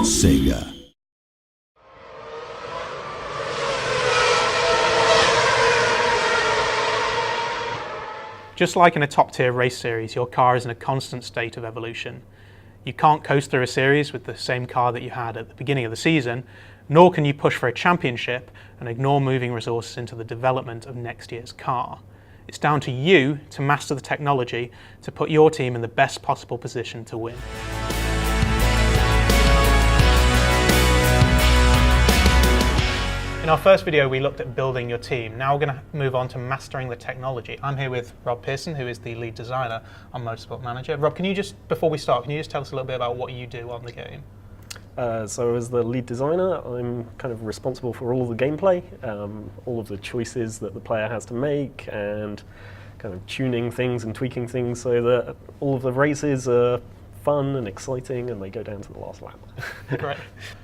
Sega. Just like in a top-tier race series, your car is in a constant state of evolution. You can't coast through a series with the same car that you had at the beginning of the season, nor can you push for a championship and ignore moving resources into the development of next year's car. It's down to you to master the technology to put your team in the best possible position to win. In our first video, we looked at building your team. Now we're going to move on to mastering the technology. I'm here with Rob Pearson, who is the lead designer on Motorsport Manager. Rob, can you just, before we start, can you just tell us a little bit about what you do on the game? So as the lead designer, I'm kind of responsible for all of the gameplay, all of the choices that the player has to make, and kind of tuning things and tweaking things so that all of the races are fun and exciting and they go down to the last lap. Great.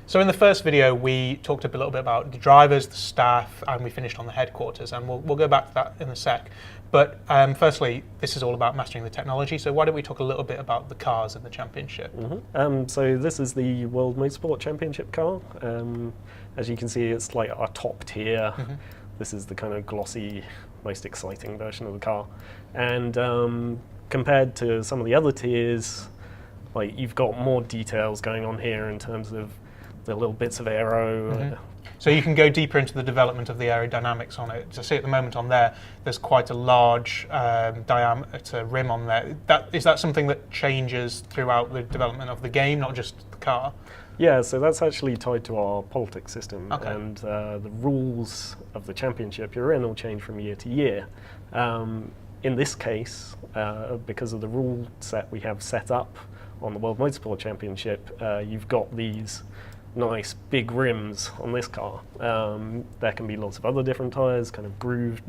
So in the first video, we talked a little bit about the drivers, the staff, and we finished on the headquarters, and we'll go back to that in a sec. But firstly, this is all about mastering the technology, so why don't we talk a little bit about the cars in the championship? So this is the World Motorsport Championship car. As you can see, it's like our top tier. This is the kind of glossy, most exciting version of the car. And compared to some of the other tiers, like you've got more details going on here in terms of the little bits of aero. So you can go deeper into the development of the aerodynamics on it. So see at the moment on there, there's quite a large diameter rim on there. Is that something that changes throughout the development of the game, not just the car? Yeah, so that's actually tied to our politics system. Okay. And the rules of the championship you're in will change from year to year. In this case, because of the rule set we have set up on the World Motorsport Championship, you've got these nice big rims on this car. There can be lots of other different tyres, kind of grooved,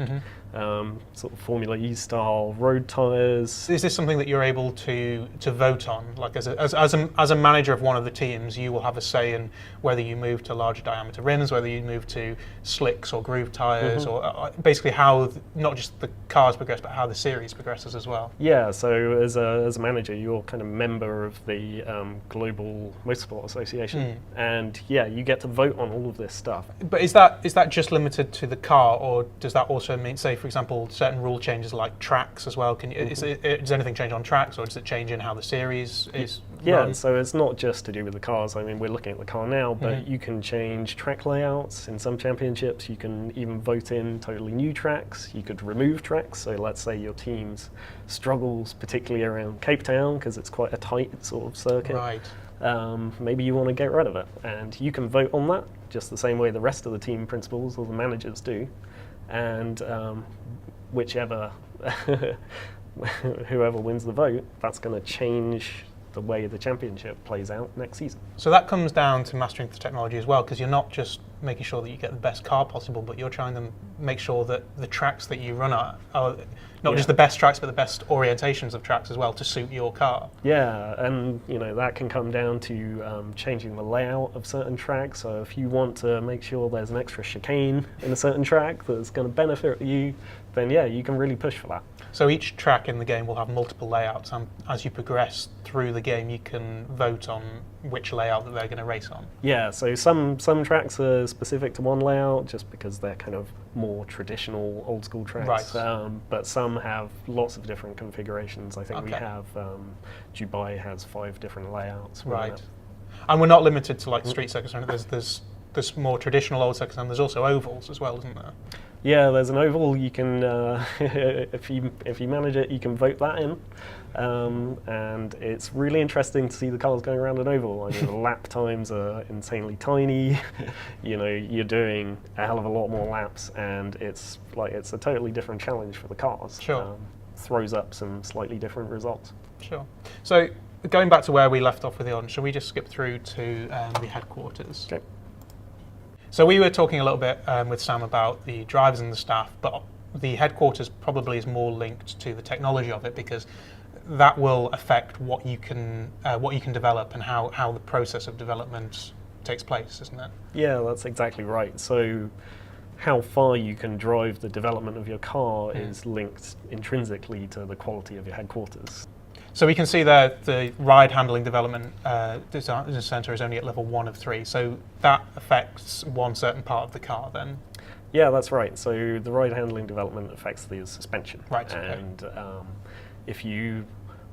sort of Formula E style road tyres. Is this something that you're able to vote on? Like as a manager of one of the teams, you will have a say in whether you move to larger diameter rims, whether you move to slicks or grooved tyres, or basically how not just the cars progress, but how the series progresses as well. Yeah, so as a manager, you're kind of member of the Global Motorsport Association. And yeah, you get to vote on all of this stuff. But is that just limited to the car, or does that also mean, say, for example, certain rule changes like tracks as well? Does anything change on tracks, or does it change in how the series is run? So it's not just to do with the cars. I mean, we're looking at the car now, but you can change track layouts in some championships. You can even vote in totally new tracks. You could remove tracks. So let's say your team's struggles, particularly around Cape Town, because it's quite a tight sort of circuit. Right. Maybe you want to get rid of it, and you can vote on that just the same way the rest of the team principals or the managers do, and whichever whoever wins the vote, that's going to change the way the championship plays out next season. So that comes down to mastering the technology as well, because you're not just making sure that you get the best car possible, but you're trying to make sure that the tracks that you run at are not just the best tracks, but the best orientations of tracks as well to suit your car. Yeah, and that can come down to changing the layout of certain tracks. So if you want to make sure there's an extra chicane in a certain track that's going to benefit you, then yeah, you can really push for that. So each track in the game will have multiple layouts, and as you progress through the game, you can vote on which layout that they're going to race on. Yeah, so some tracks are specific to one layout just because they're kind of more traditional old school tracks, right. But some have lots of different configurations. I think we Okay. have Dubai has 5 different layouts. Right. And we're not limited to like street circuits. There's more traditional old circuits, and there's also ovals as well, isn't there? Yeah, there's an oval. You can, if you manage it, you can vote that in, and it's really interesting to see the cars going around an oval. I mean, the lap times are insanely tiny. You're doing a hell of a lot more laps, and it's a totally different challenge for the cars. Sure. Throws up some slightly different results. Sure. So going back to where we left off with the audience, shall we just skip through to the headquarters? Okay. So we were talking a little bit with Sam about the drivers and the staff, but the headquarters probably is more linked to the technology of it, because that will affect what you can develop and how the process of development takes place, isn't it? Yeah, that's exactly right. So how far you can drive the development of your car is linked intrinsically to the quality of your headquarters. So we can see there the ride handling development design center is only at level 1 of 3. So that affects one certain part of the car then. Yeah, that's right. So the ride handling development affects the suspension. Right. And if you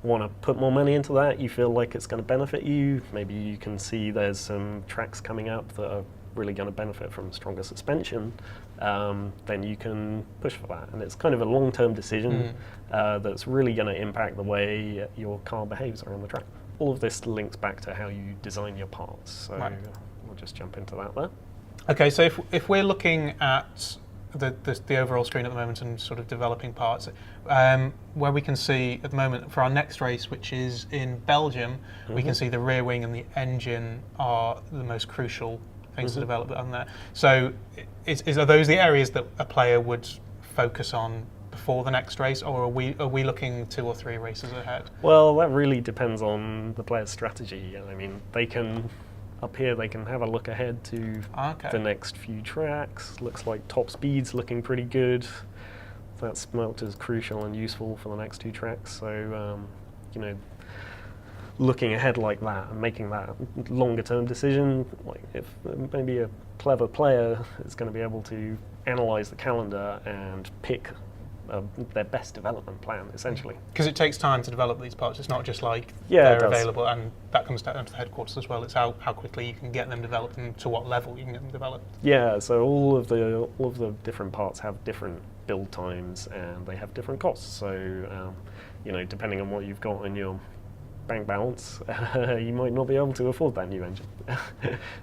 want to put more money into that, you feel like it's going to benefit you, maybe you can see there's some tracks coming up that are really going to benefit from stronger suspension, then you can push for that. And it's kind of a long-term decision that's really going to impact the way your car behaves around the track. All of this links back to how you design your parts, so we'll just jump into that there. Okay, so if we're looking at the overall screen at the moment and sort of developing parts, where we can see at the moment for our next race, which is in Belgium, we can see the rear wing and the engine are the most crucial things to develop on there. So are those the areas that a player would focus on before the next race, or are we looking 2 or 3 races ahead? Well, that really depends on the player's strategy. I mean, they can, up here, they can have a look ahead to the next few tracks. Looks like top speed's looking pretty good. That's marked as crucial and useful for the next 2 tracks. So, you know, looking ahead like that and making that longer term decision, like if maybe a clever player is going to be able to analyze the calendar and pick their best development plan, essentially. Because it takes time to develop these parts. It's not just like they're available, and that comes down to the headquarters as well. It's how quickly you can get them developed and to what level you can get them developed. Yeah, so all of the different parts have different build times and they have different costs. So you know, depending on what you've got in your bank balance, you might not be able to afford that new engine.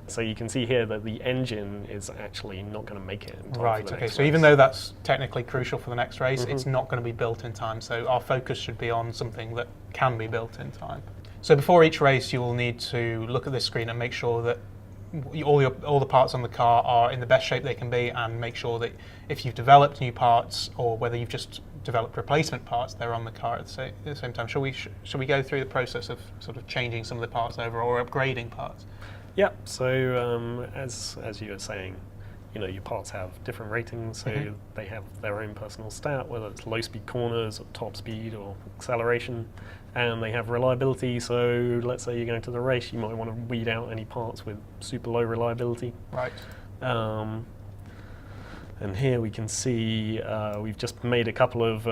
So you can see here that the engine is actually not going to make it in time. Right, for the okay, next so race. even though that's technically crucial for the next race, it's not going to be built in time. So our focus should be on something that can be built in time. So before each race, you will need to look at this screen and make sure that all the parts on the car are in the best shape they can be, and make sure that if you've developed new parts or whether you've just developed replacement parts, they're on the car at the same time. Shall we go through the process of sort of changing some of the parts over or upgrading parts? Yeah, so as you were saying, you know, your parts have different ratings, so they have their own personal stat, whether it's low speed corners or top speed or acceleration, and they have reliability. So let's say you're going to the race, you might want to weed out any parts with super low reliability. Right. And here we can see we've just made a couple of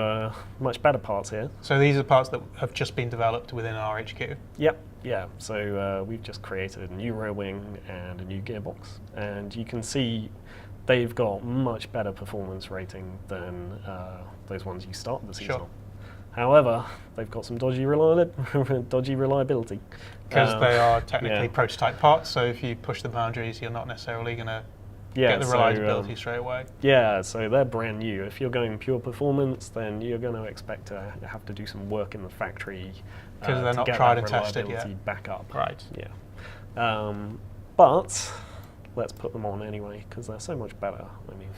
much better parts here. So these are parts that have just been developed within our HQ? Yep, yeah. So we've just created a new rear wing and a new gearbox. And you can see they've got much better performance rating than those ones you start the season on. However, they've got some dodgy reliability. Because they are technically prototype parts, so if you push the boundaries, you're not necessarily going to get the reliability straight away. Yeah, so they're brand new. If you're going pure performance, then you're going to expect to have to do some work in the factory because they're not tried and tested yet. Back up. Right. Yeah. But let's put them on anyway because they're so much better. I mean.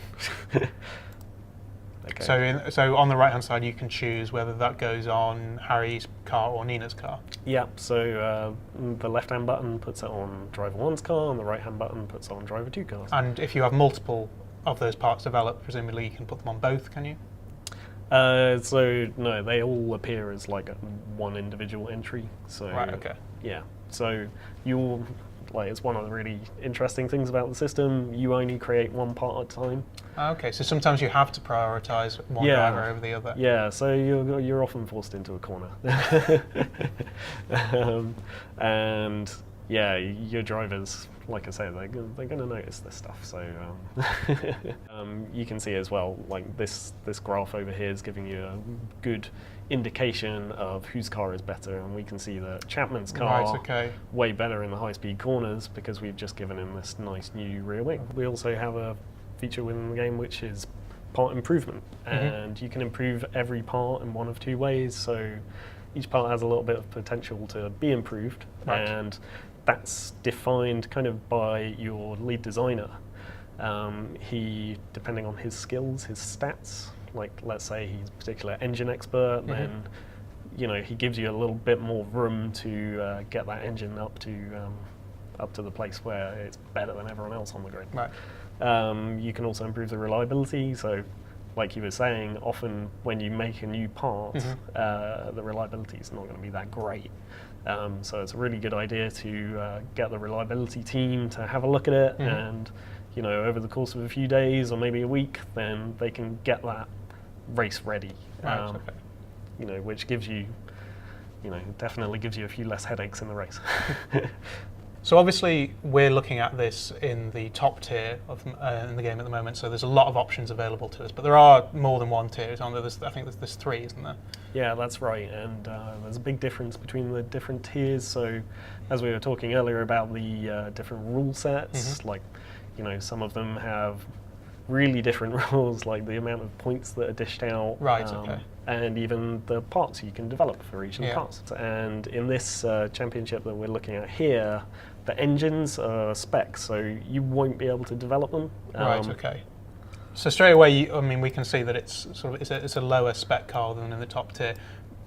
Okay. So on the right hand side, you can choose whether that goes on Harry's car or Nina's car. Yeah, so the left hand button puts it on driver 1's car and the right hand button puts it on driver 2 cars. And if you have multiple of those parts developed, presumably you can put them on both, can you? So no, they all appear as like one individual entry. So right, okay. Yeah, so you'll, like, it's one of the really interesting things about the system. You only create one part at a time. Okay, so sometimes you have to prioritize one driver over the other. Yeah, so you're often forced into a corner. And yeah, your drivers, like I say, they're going to notice this stuff. So you can see as well, like this graph over here is giving you a good indication of whose car is better, and we can see that Chapman's car way better in the high-speed corners because we've just given him this nice new rear wing. We also have a feature within the game which is part improvement, and you can improve every part in one of 2 ways. So each part has a little bit of potential to be improved, and that's defined kind of by your lead designer. He, depending on his skills, his stats, like let's say he's a particular engine expert, then you know he gives you a little bit more room to get that engine up to the place where it's better than everyone else on the grid. Right. You can also improve the reliability, so like you were saying, often when you make a new part, the reliability is not going to be that great. So it's a really good idea to get the reliability team to have a look at it, and over the course of a few days or maybe a week, then they can get that race ready. Right, Which gives you, definitely gives you a few less headaches in the race. So obviously we're looking at this in the top tier of in the game at the moment, so there's a lot of options available to us, but there are more than one tier, aren't there? I think there's three, isn't there? Yeah, that's right, and there's a big difference between the different tiers. So as we were talking earlier about the different rule sets, like, some of them have really different rules, like the amount of points that are dished out, and even the parts you can develop for each of the parts. And in this championship that we're looking at here, the engines are specs, so you won't be able to develop them. So straight away, we can see that it's it's a lower spec car than in the top tier.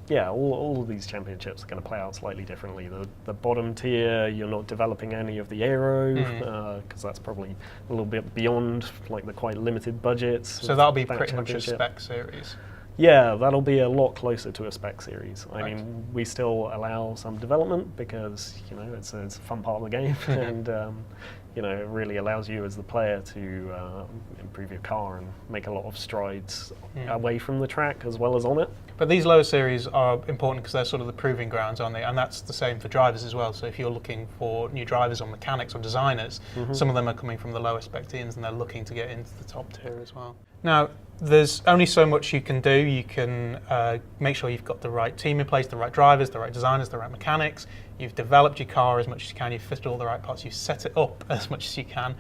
Yeah, all of these championships are going to play out slightly differently. The bottom tier, you're not developing any of the aero, because that's probably a little bit beyond like the quite limited budgets. So that'll be pretty much a spec series. Yeah, that'll be a lot closer to a spec series. I mean, we still allow some development because it's a fun part of the game, and it really allows you as the player to improve your car and make a lot of strides away from the track as well as on it. But these lower series are important because they're sort of the proving grounds, aren't they? And that's the same for drivers as well. So if you're looking for new drivers or mechanics or designers, some of them are coming from the lower spec teams and they're looking to get into the top tier as well. Now, there's only so much you can do. You can make sure you've got the right team in place, the right drivers, the right designers, the right mechanics. You've developed your car as much as you can. You've fitted all the right parts. You've set it up as much as you can.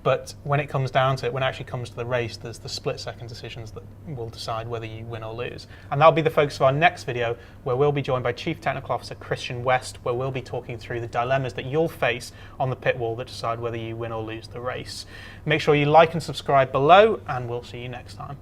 But when it comes down to it, when it actually comes to the race, there's the split-second decisions that will decide whether you win or lose. And that'll be the focus of our next video, where we'll be joined by Chief Technical Officer Christian West, where we'll be talking through the dilemmas that you'll face on the pit wall that decide whether you win or lose the race. Make sure you like and subscribe below, and we'll see you next time.